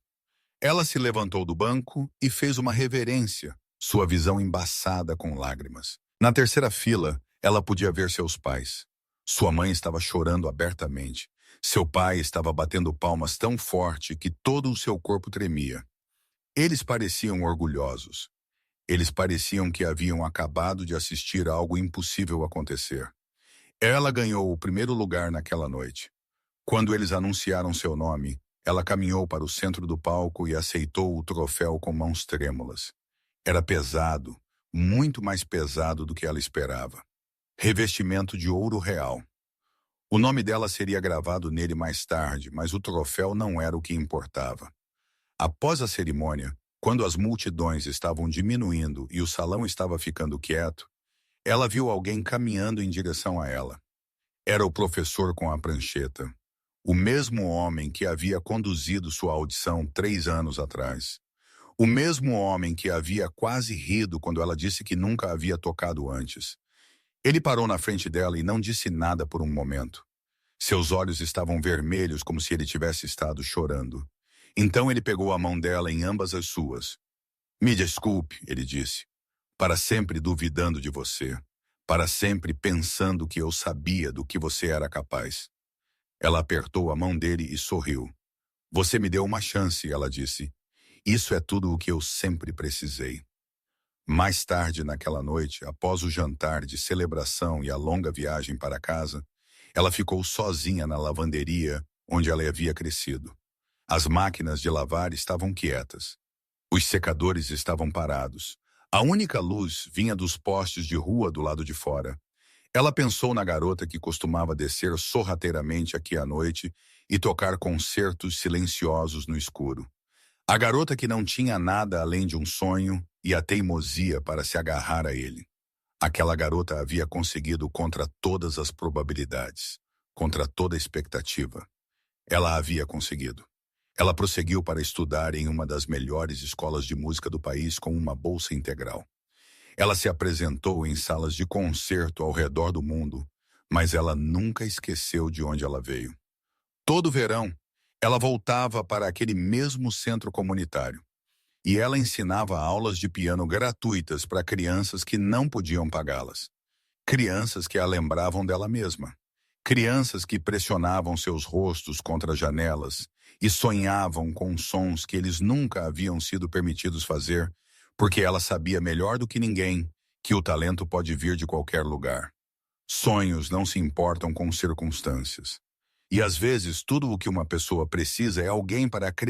Ela se levantou do banco e fez uma reverência, sua visão embaçada com lágrimas. Na terceira fila, ela podia ver seus pais. Sua mãe estava chorando abertamente. Seu pai estava batendo palmas tão forte que todo o seu corpo tremia. Eles pareciam orgulhosos. Eles pareciam que haviam acabado de assistir a algo impossível acontecer. Ela ganhou o primeiro lugar naquela noite. Quando eles anunciaram seu nome, ela caminhou para o centro do palco e aceitou o troféu com mãos trêmulas. Era pesado, muito mais pesado do que ela esperava. Revestimento de ouro real. O nome dela seria gravado nele mais tarde, mas o troféu não era o que importava. Após a cerimônia, quando as multidões estavam diminuindo e o salão estava ficando quieto, ela viu alguém caminhando em direção a ela. Era o professor com a prancheta. O mesmo homem que havia conduzido sua audição 3 anos atrás. O mesmo homem que havia quase rido quando ela disse que nunca havia tocado antes. Ele parou na frente dela e não disse nada por um momento. Seus olhos estavam vermelhos como se ele tivesse estado chorando. Então ele pegou a mão dela em ambas as suas. "Me desculpe", ele disse, "para sempre duvidando de você. para sempre pensando que eu sabia do que você era capaz. Ela apertou a mão dele e sorriu. Você me deu uma chance, ela disse. Isso é tudo o que eu sempre precisei. Mais tarde naquela noite, após o jantar de celebração e a longa viagem para casa, ela ficou sozinha na lavanderia onde ela havia crescido. As máquinas de lavar estavam quietas. Os secadores estavam parados. A única luz vinha dos postes de rua do lado de fora. Ela pensou na garota que costumava descer sorrateiramente aqui à noite e tocar concertos silenciosos no escuro. A garota que não tinha nada além de um sonho e a teimosia para se agarrar a ele. Aquela garota havia conseguido contra todas as probabilidades, contra toda expectativa. Ela havia conseguido. Ela prosseguiu para estudar em uma das melhores escolas de música do país com uma bolsa integral. Ela se apresentou em salas de concerto ao redor do mundo, mas ela nunca esqueceu de onde ela veio. Todo verão, ela voltava para aquele mesmo centro comunitário e ela ensinava aulas de piano gratuitas para crianças que não podiam pagá-las. Crianças que a lembravam dela mesma. Crianças que pressionavam seus rostos contra as janelas e sonhavam com sons que eles nunca haviam sido permitidos fazer, porque ela sabia melhor do que ninguém que o talento pode vir de qualquer lugar. Sonhos não se importam com circunstâncias. E às vezes tudo o que uma pessoa precisa é alguém para acreditar